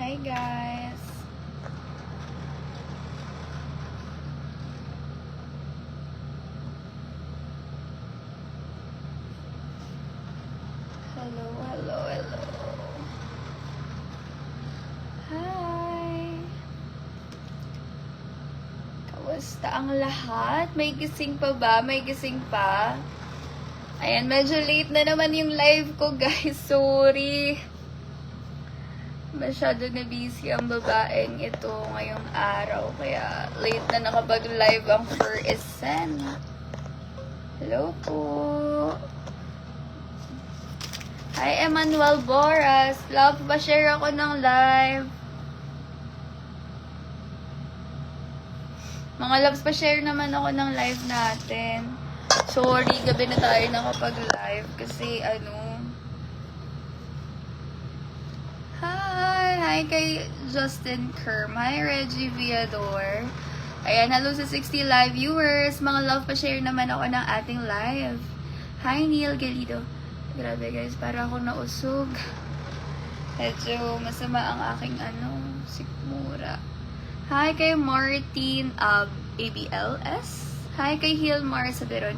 Hi guys. Hello, hello, hello. Hi. Kamusta ang lahat? May gising pa ba? May gising pa? Ayan, medyo late na naman yung live ko, guys. Sorry. Masyado na busy ang babaeng ito ngayong araw. Kaya late na nakapag-live ang Fur is Sen. Hello po. Hi, Emmanuel Boras. Love, pa-share ako ng live. Mga loves, pa-share naman ako ng live natin. Sorry, gabi na tayo nakapag-live kasi Hi kay Justin Kerm. Hi, Reggie Viador. Ayan, hello sa 60 live viewers. Mga love, pa-share naman ako ng ating live. Hi, Neil Galido. Grabe guys, para ako nausog. Medyo masama ang aking sikmura. Hi kay Martin ABLS. Hi kay Hilmar Saberon.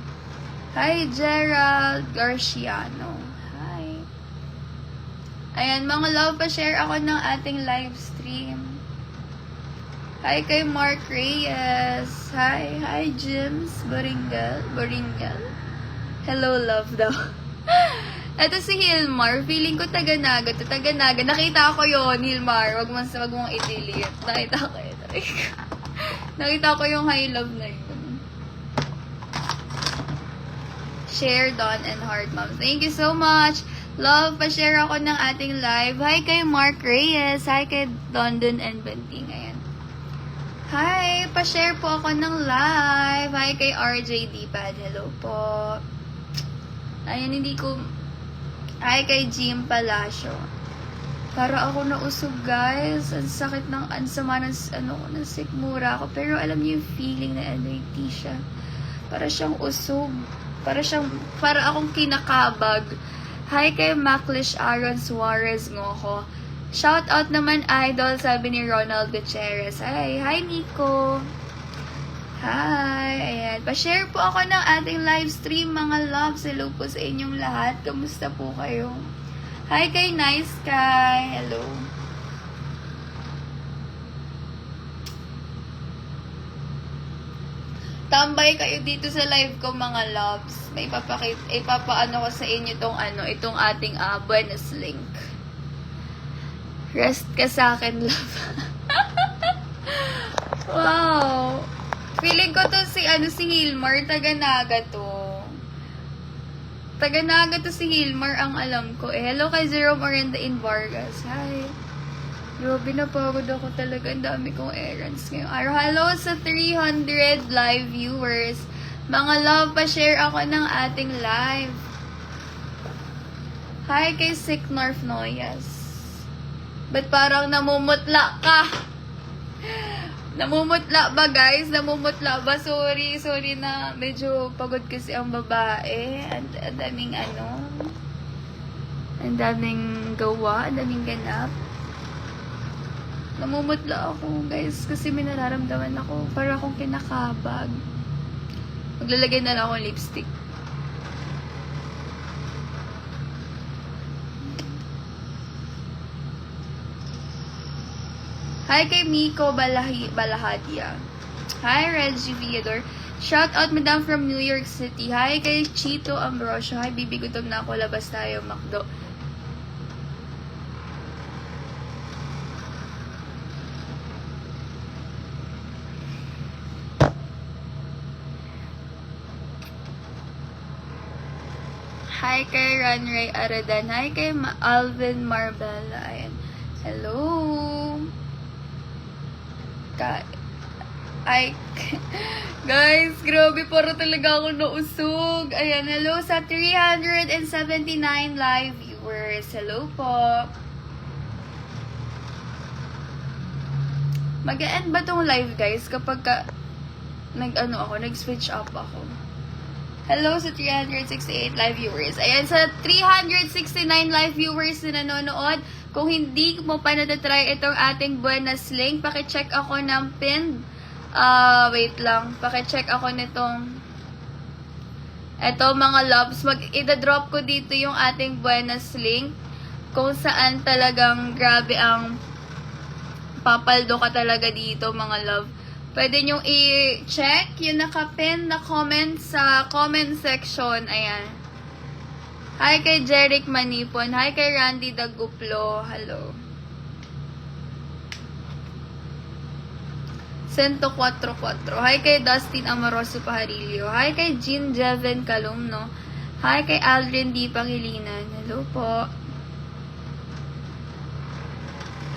Hi, Gerald Garciano. Hi. Ayan, mga love, pa-share ako ng ating live stream. Hi kay Mark Reyes. Hi, Jims Boringal. Hello, love daw. Ito si Hilmar. Feeling ko taga-naga. Taga-naga. Nakita ko yon, Hilmar. Wag mong i-delete. Nakita ko yun. Nakita ko yung high love na yun. Share, Don, and Heart Moms. Thank you so much. Love, pa-share ako ng ating live. Hi kay Mark Reyes. Hi kay Dondon and Benting. Ayan. Hi, pa-share po ako ng live. Hi kay RJ Dipad. Hello po. Ayan, Hi kay Jim Palacio. Para ako nausog, guys. Ang sakit ang sama ng sikmura ko. Pero alam niyo yung feeling na siya. Para siyang usog. Para akong kinakabag. Hi kay Maclish Aaron Suarez Ngoho. Shout out naman, idol, sabi ni Ronald Gutierrez. Hi Nico. Hi, ayan. Pa-share po ako ng ating live stream, mga loves. Hello po sa inyong lahat. Kamusta po kayo? Hi kay Nice Sky. Hello. Tambay kayo dito sa live ko, mga loves. May ipapaano ko sa inyo itong ating bonus link. Rest ka sa akin, love. Wow. Feeling ko to si Hilmar, taga-naga to. Taga-naga to si Hilmar, ang alam ko. Hello kay Jerome Orenda in Vargas. Hi. Grabe, napagod ako talaga. Ang dami kong errands ngayong araw. Hello sa 300 live viewers. Mga love, pa-share ako ng ating live. Hi kay Sick North Noyas. Ba't parang namumutla ka? Namumutla ba, guys? Namumutla ba? Sorry na medyo pagod kasi ang babae. Ang daming ang daming gawa, ang daming ganap. Namumutla ako, guys, kasi may nararamdaman ako. Para akong kinakabag. Maglalagay na lang akong lipstick. Hi kay Miko Balahadia. Hi, Reggie Viador. Shout out, madam from New York City. Hi kay Chito Ambrosio. Hi, baby, gutom na ako. Labas tayo, McDo. Hi kay Ranray Aradan. Hi kay Alvin Marbella. Ayan. Hello. Guys, grabe, para talaga ako nausog. Ayan, hello sa 379 live viewers. Hello po. Mag-end ba tong live, guys, kapag nag-switch up ako? Hello sa 368 live viewers. Ayan, sa 369 live viewers na nanonood, Kung hindi mo pa natatry itong ating Buenas link, pakicheck ako ng pinned. Wait lang. Pakicheck ako nitong eto mga loves. Ida-drop ko dito yung ating Buenas link. Kung saan talagang grabe ang papaldo ka talaga dito mga love. Pwede nyo i-check yung nakapin na comment sa comment section. Ayan. Hi kay Jeric Manipon. Hi kay Randy Daguplo. Hello. 144. Hi kay Dustin Amoroso Pajarillo. Hi kay Jean Jeven Calumno. Hi kay Aldrin D. Pangilinan. Hello po.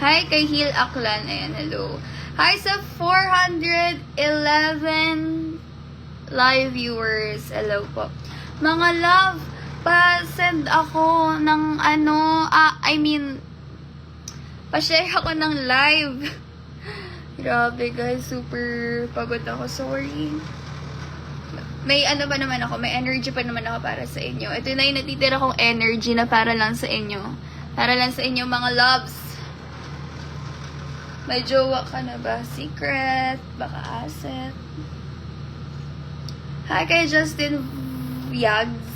Hi kay Hil Aklan. Ayan, hello. Hi sa 411 live viewers. Hello po. Mga love, pa-send ako ng pa-share ako ng live. Grabe guys, super pagod ako. Sorry. May may energy pa naman ako para sa inyo. Ito na yung natitira kong energy na para lang sa inyo. Para lang sa inyo mga loves. May jowa ka na ba? Secret? Baka asset? Hi kay Justin Yags.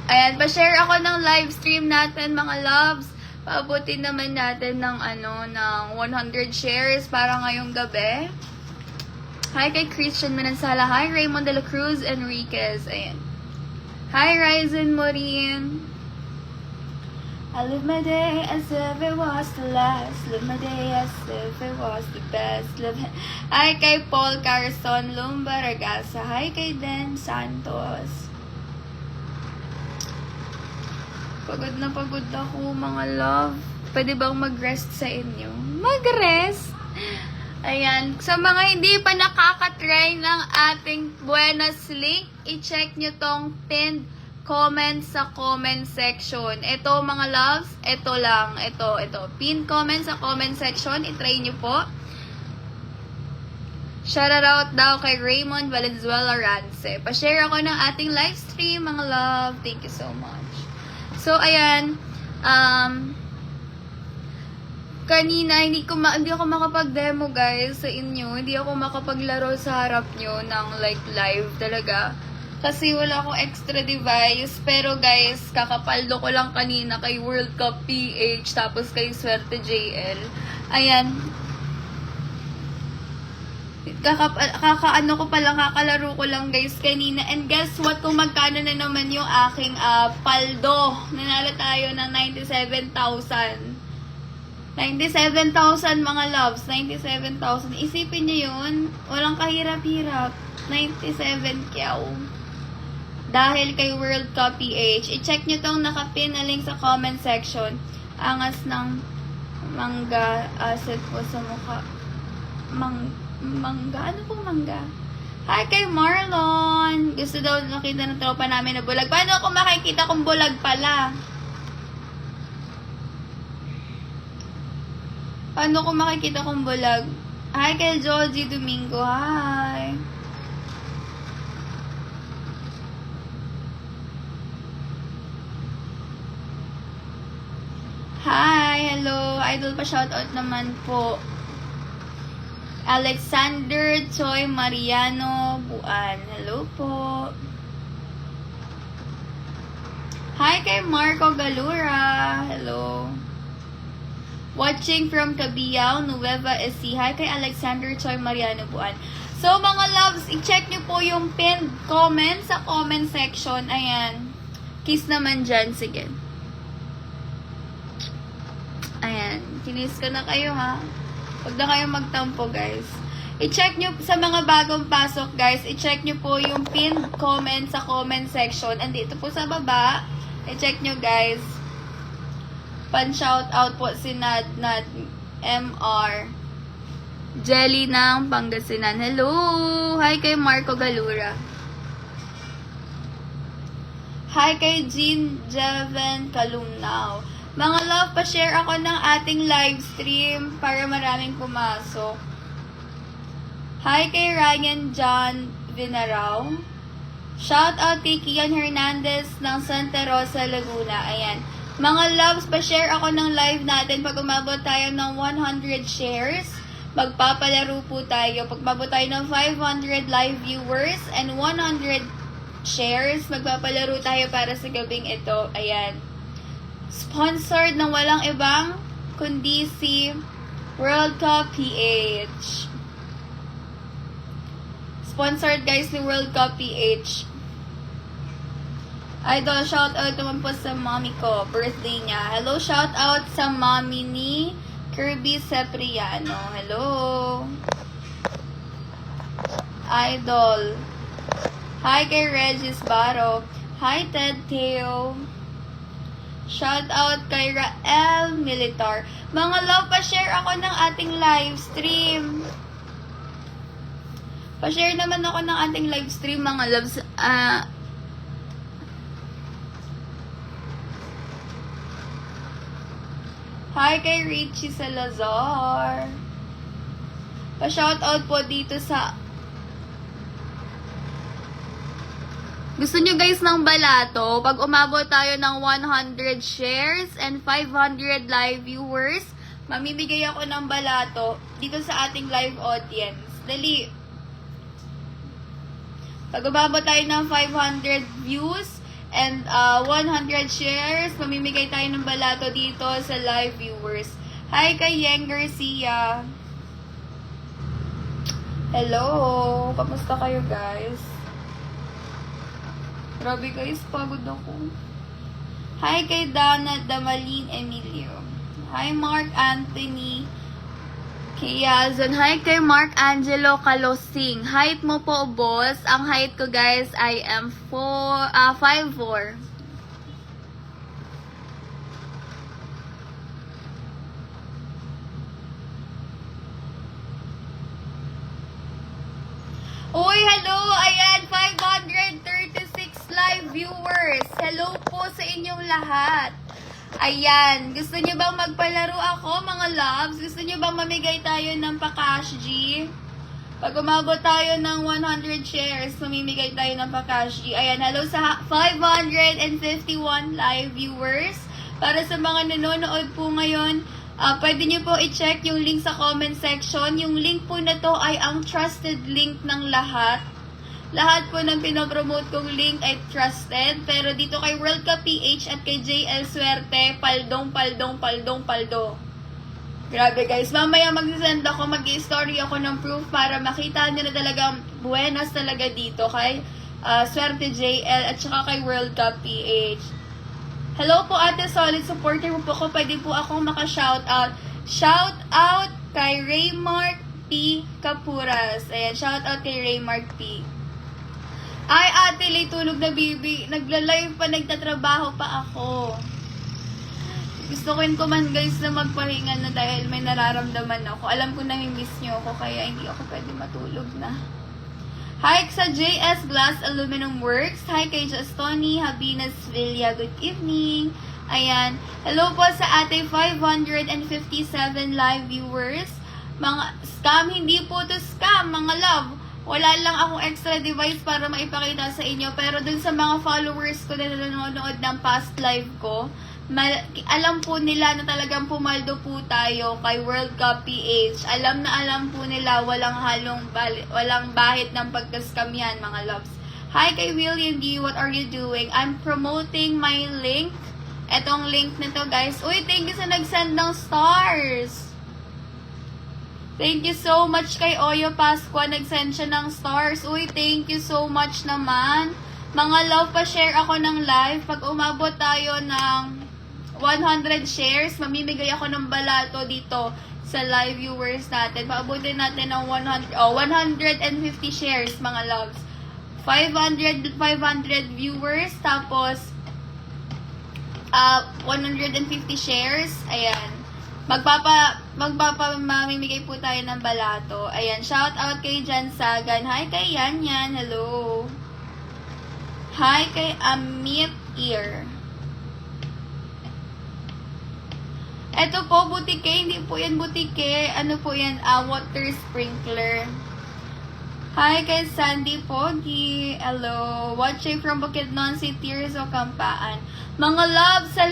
Ayan, pa-share ako ng live stream natin mga loves. Paabutin naman natin ng ng 100 shares para ngayong gabi. Hi kay Christian Manansala. Hi Raymond de la Cruz Enriquez. Ayan. Hi Ryzen Morin. I live my day as if it was the last. Live my day as if it was the best. Hi kay Paul Carson Lumbaragasa. Hi kay Den Santos. Pagod na pagod ako, mga love. Pwede bang mag-rest sa inyo? Mag-rest? Ayan. Sa mga hindi pa nakakatry ng ating Buenas link, i-check nyo tong pinned comment sa comment section. Ito, mga loves, ito lang. Ito. Pinned comment sa comment section. I-try nyo po. Shoutout daw kay Raymond Valenzuela Rance. Pa-share ako ng ating live stream, mga love. Thank you so much. So, ayan, kanina, hindi ako makapag-demo, guys, sa inyo. Hindi ako makapaglaro sa harap nyo ng, live talaga. Kasi wala akong extra device. Pero, guys, kakapaldo ko lang kanina kay World Cup PH, tapos kay Swerte JL. Ayan. Kakalaro ko lang guys kanina. And guess what, kung magkano na naman yung aking paldo. Nanalo tayo ng 97,000. 97,000 mga loves. 97,000. Isipin nyo yun. Walang kahirap-hirap. 97 kyaw. Dahil kay World Cup PH. I-check nyo tong nakapin na link sa comment section. Angas ng mangga. Asset po sa mukha. Mangga? Ano pong mangga? Hi kay Marlon! Gusto daw nakita ng tropa namin na bulag. Paano ako makikita kung bulag pala? Paano ko makikita kung bulag? Hi kay Joji Domingo. Hi! Hi! Hello! Idol pa shoutout naman po. Alexander Choi Mariano Buan. Hello po. Hi kay Marco Galura. Hello. Watching from Cabiao, Nueva Ecija. Hi kay Alexander Choi Mariano Buan. So mga loves, i-check nyo po yung pinned comment sa comment section. Ayan. Kiss naman dyan. Sige. Ayan. Kinis ka na kayo ha. Huwag na kayong magtampo, guys. I-check nyo, sa mga bagong pasok, guys, i-check nyo po yung pinned comment sa comment section. Andito po sa baba. I-check nyo, guys. Pan-shoutout po si Nad MR. Jelly ng Pangasinan. Hello! Hi kay Marco Galura. Hi kay Jean Jeven Calumnao. Mga love, pa-share ako ng ating live stream para maraming pumasok. Hi kay Ryan John Vinarao. Shout out kay Kian Hernandez ng Santa Rosa, Laguna. Ayan. Mga loves, pa-share ako ng live natin. Pag umabot tayo ng 100 shares, magpapalaro po tayo. Pag umabot tayo ng 500 live viewers and 100 shares, magpapalaro tayo para sa gabing ito. Ayan. Sponsored ng walang ibang kundi si World Cup PH. Sponsored guys ni World Cup PH. Idol, shout out naman po sa mommy ko. Birthday niya. Hello, shout out sa mommy ni Kirby Sepriano. Hello. Idol. Hi kay Regis Baro. Hi Ted Teo. Shout out kay Rael Militar. Mga love, pa-share ako ng ating live stream. Pa-share naman ako ng ating live stream, mga loves. Hi kay Richie Salazar. Pa-shoutout po dito sa... Gusto nyo guys ng balato? Pag umabot tayo ng 100 shares and 500 live viewers, mamimigay ako ng balato dito sa ating live audience. Dali. Pag umabot tayo ng 500 views and 100 shares, mamimigay tayo ng balato dito sa live viewers. Hi kay Yang Garcia. Hello. Kamusta kayo guys? Grabe guys, pagod ako. Hi kay Dana Damalin Emilio. Hi Mark Anthony Kiazon. Hi kay Mark Angelo Calosing. Height mo po, boss. Ang height ko, guys, I am 5'4". Uy, hello! Ayan, 536 live viewers. Hello po sa inyong lahat. Ayan, gusto nyo bang magpalaro ako, mga loves? Gusto nyo bang mamigay tayo ng pa-cash G? Pag umabot tayo ng 100 shares, mamimigay tayo ng pa-cash G. Ayan, hello sa 551 live viewers. Para sa mga nanonood po ngayon, pwede nyo po i-check yung link sa comment section. Yung link po na to ay ang trusted link ng lahat. Lahat po ng pinopromote kong link ay trusted. Pero dito kay World Cup PH at kay JL Suerte, paldong. Grabe guys. Mamaya mag-send ako, mag-i-story ako ng proof para makita nyo na talagang buenas talaga dito kay Suerte JL at saka kay World Cup PH. Hello po Ate Solid, supporter mo po ako. Pwede po akong maka-shoutout. Shoutout kay Raymark P. Capuras. Ayan, shoutout kay Raymark P. Ay, Ate Lay, tulog na bibi. Nagla-live pa, nagtatrabaho pa ako. Gusto ko yun man guys na magpahinga na dahil may nararamdaman ako. Alam ko na miss nyo ako, kaya hindi ako pwede matulog na. Hi sa JS Glass Aluminum Works. Hi kay Justoni Habinas Villa. Good evening. Ayan. Hello po sa ating 557 live viewers. Mga scam, hindi po to scam, mga love. Wala lang akong extra device para maipakita sa inyo. Pero dun sa mga followers ko na nanonood ng past live ko, alam po nila na talagang pumaldo po tayo kay World Cup PH. Alam na alam po nila walang bahit ng pagka-scam yan, mga loves. Hi kay William D. What are you doing? I'm promoting my link. Etong link na to, guys. Uy, thank you sa nag-send ng stars. Thank you so much kay Oyo Pascua. Nag-send siya ng stars. Uy, thank you so much naman. Mga love, pa-share ako ng live. Pag umabot tayo ng 100 shares, mamimigay ako ng balato dito sa live viewers natin. Paabutin natin ng 150 shares, mga loves. 500 viewers, tapos 150 shares. Ayan. Mamimigay po tayo ng balato. Ayan, shout out kay Jan Sagan. Hi kay Yan Yan. Hello. Hi kay Amit Ear. Ito po, butike. Hindi po yan butike. Ano po yan? Water sprinkler. Hi kay Sandy Pogi. Hello. Watching from Bukidnon City, Rizal, Kampaan. Mga love, sa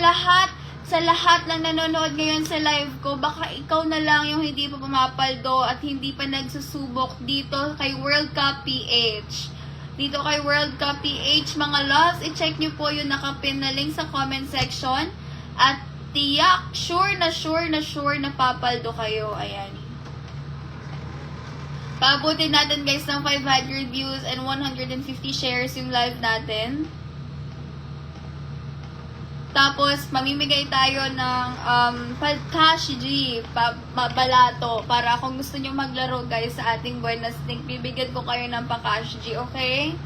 lahat ng nanonood ngayon sa live ko, baka ikaw na lang yung hindi pa pumapaldo at hindi pa nagsusubok dito kay World Cup PH. Dito kay World Cup PH, mga loves, i-check nyo po yung nakapin na link sa comment section. At tiyak, sure na papaldo kayo. Ayan. Paabutin natin guys ng 500 views and 150 shares yung live natin. Tapos, mamimigay tayo ng cash G, balato. Para kung gusto nyo maglaro guys sa ating Buenas Link, bibigyan ko kayo ng pa-cash G, okay?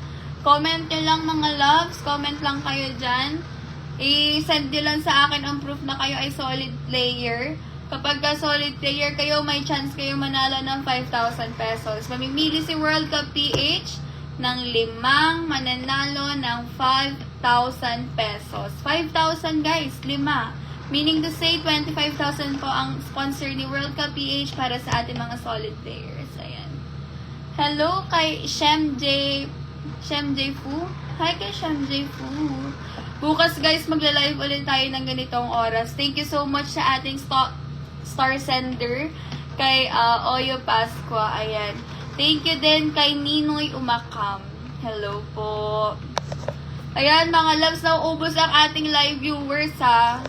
Comment nyo lang mga loves, comment lang kayo dyan. I-send nyo lang sa akin ang proof na kayo ay solid player. Kapag ka solid player kayo, may chance kayo manalo ng 5,000 pesos. Mamimili si World Cup PH ng 5 mananalo ng 5,000 pesos. 5,000 guys, 5. Meaning to say, 25,000 po ang sponsor ni World Cup PH para sa ating mga solid players. Ayan. Hello kay Shem J Fu. Hi kay Shem J Fu. Bukas guys, magla-live ulit tayo ng ganitong oras. Thank you so much sa ating Star Sender kay Oyo Pasqua. Ayan. Thank you din kay Ninoy Umakam. Hello po. Ayan mga loves, nauubos ang ating live viewers ha.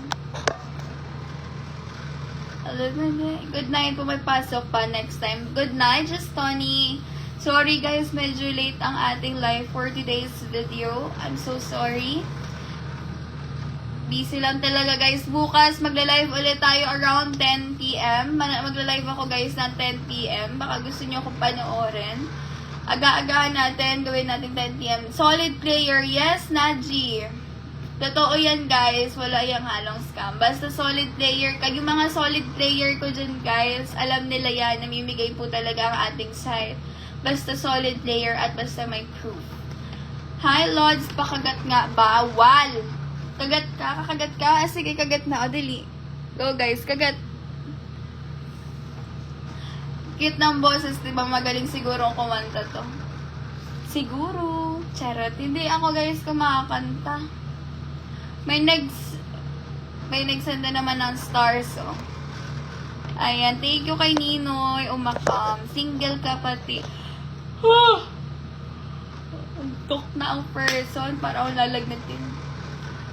Good night po, may pasok pa next time. Good night, just Tony. Sorry guys, medyo late ang ating live for today's video. I'm so sorry. Busy lang talaga guys. Bukas magla-live ulit tayo around 10 PM. Magla-live ako guys ng 10 PM. Baka gusto niyo akong panoorin. Aga-agahan natin. Gawin natin 10 PM. Solid player. Yes, Naji. Totoo yan guys. Wala yung halong scam. Basta solid player. Yung mga solid player ko dyan guys, alam nila yan. Namimigay po talaga ang ating site. Basta solid player at basta may proof. Hi Lods, pakagat nga. Bawal. Kagat ka, kakagat ka. Sige, kagat na. O, dali. Go, guys. Kagat. Cute ng boses, diba? Magaling siguro ang kumanta to. Siguro. Charot. Hindi ako, guys, kumakanta. May nagsenda naman ng stars, oh. Ayan. Thank you kay Ninoy Umakam. Single ka pati. Antok na ang person. Para akong lalagnatin.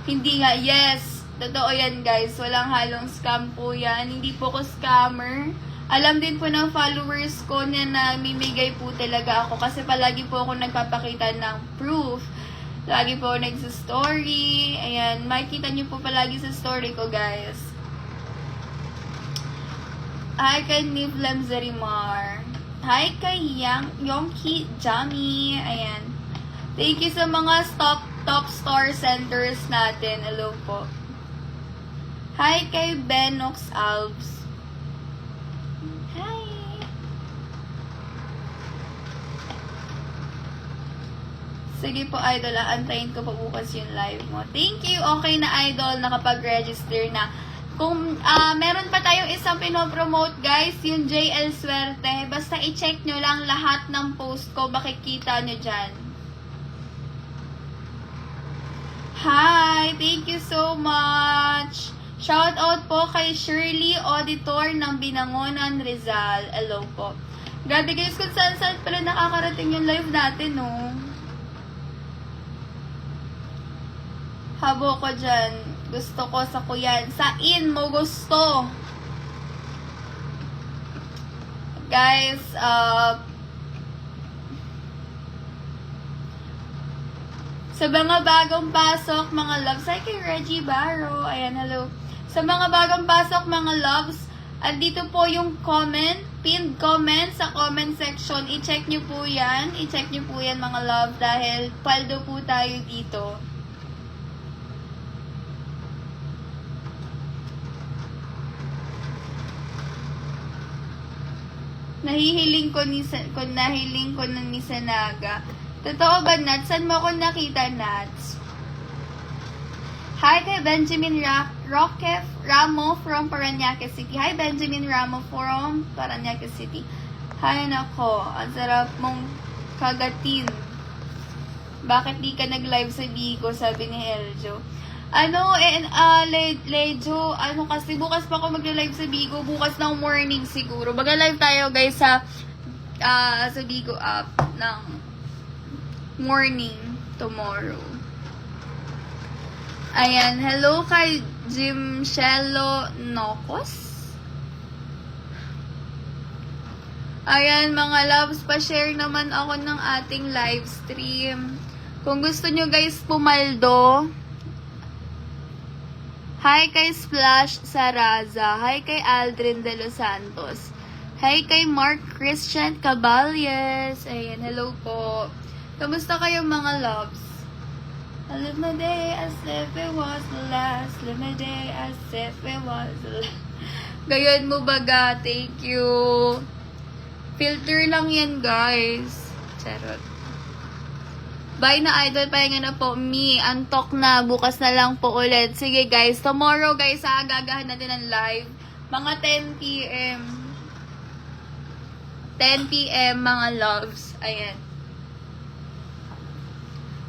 Hindi nga, yes. Totoo yan guys. Walang halong scam po yan. Hindi po ko scammer. Alam din po ng followers ko na namimigay po talaga ako. Kasi palagi po ako nagpapakita ng proof. Lagi po nagsa-story. Ayan. Makikita niyo po palagi sa story ko guys. Hi kay Nivlem Zarimar. Hi kay Yongki Jami. Ayan. Thank you sa mga top store centers natin. Hello po. Hi kay Benox Alves. Hi. Sige po, idol. Antayin ko pa bukas yung live mo. Thank you. Okay na, idol. Nakapag-register na. Kung meron pa tayong isang pinopromote, guys, yung JL Swerte. Basta i-check nyo lang lahat ng post ko. Makikita nyo dyan. Hi! Thank you so much! Shout out po kay Shirley, auditor ng Binangonan, Rizal. Hello po. Grabe guys, kung saan pala nakakarating yung live natin, no? Habo ko dyan. Gusto ko sa kuyan. Sain mo gusto? Guys, sa mga bagong pasok, mga loves, ay kay Reggie Barro. Ayan, hello. Sa mga bagong pasok, mga loves, andito po yung comment, pinned comment sa comment section. I-check nyo po yan. I-check nyo po yan, mga love, dahil paldo po tayo dito. Nahihiling ko na ni Sanaga. Totoo ba, Nats? Saan mo ako nakita, Nats? Hi kay Benjamin Ramo from Parañaque City. Hi, Benjamin Ramo from Parañaque City. Hi, nako. Ang sarap mong Kagatin. Bakit di ka nag-live sa Bigo? Sabi ni Eljo. Lejo, kasi bukas pa ako mag-live sa Bigo. Bukas ng morning siguro. Mag-live tayo guys sa Bigo app ng morning tomorrow. Ayan, hello kay Jim Shelo Nocos. Ayan, mga loves, pa-share naman ako ng ating live stream. Kung gusto nyo guys pumaldo, hi kay Splash Saraza, hi kay Aldrin De Los Santos, hi kay Mark Christian Caballes. Ayan, hello po. Kamusta kayong mga loves? I live my day as if it was the last. Live my day as if it was the last. Gayon mo baga, thank you. Filter lang yan, guys. Charot. Bye na, idol. Pahinga na po. Antok na. Bukas na lang po ulit. Sige, guys. Tomorrow, guys, gagahan natin ang live. Mga 10 p.m. 10 p.m. mga loves. Ayan.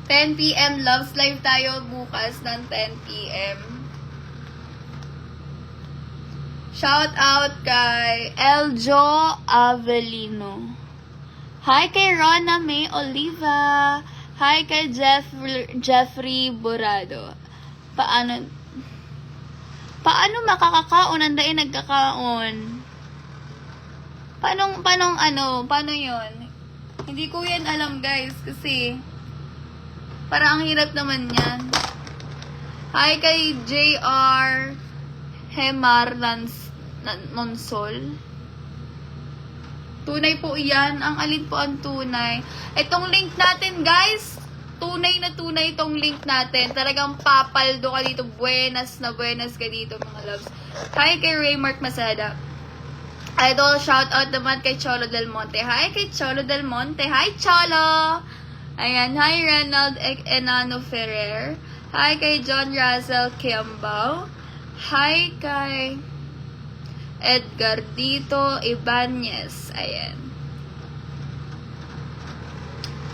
10 p.m. loves live tayo bukas ng 10 p.m. Shout out kay Eljo Avelino. Hi kay Rona May Oliva. Hi kay Jeffrey Borado. Paano makakakaon? Anday nagkakaon. Paano yun? Hindi ko yan alam guys kasi parang ang hirap naman yan. Hi kay JR Hemar Monsol. Tunay po yan. Ang alin po ang tunay. Itong link natin, guys. Tunay na tunay itong link natin. Talagang papaldo ka dito. Buenas na buenas ka dito, mga loves. Hi kay Raymark Masada. Idol, shout out naman kay Cholo Del Monte. Hi kay Cholo Del Monte. Hi, Cholo! Ayan. Hi, Renald Enano Ferrer. Hi kay John Russell Kiambao. Hi kay Edgar Dito Ibanez. Ayan.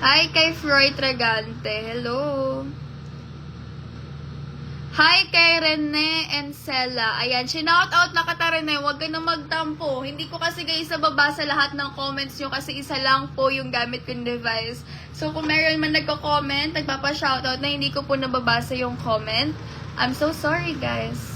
Hi kay Froy Tragante. Hello. Hi kay Rene Encela. Ayan. Shinout out na kita, Rene. Huwag ka na magtampo. Hindi ko kasi guys nababasa lahat ng comments nyo kasi isa lang po yung gamit kong device. So kung meron man nagko-comment, nagpapa-shoutout na hindi ko po nababasa yung comment, I'm so sorry guys.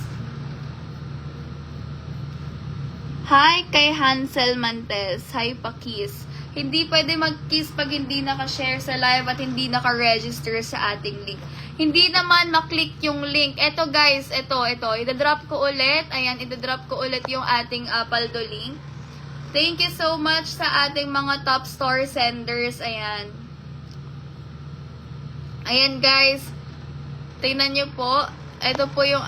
Hi kay Hansel Mantes. Hi Pakis. Hindi pwede mag-kiss pag hindi naka-share sa live at hindi naka-register sa ating link. Hindi naman maklik yung link. Ito guys, ito. Idadrop ko ulit. Ayan, idadrop ko ulit yung ating Paldo link. Thank you so much sa ating mga top store senders. Ayan. Ayan guys. Tingnan nyo po. Ito po yung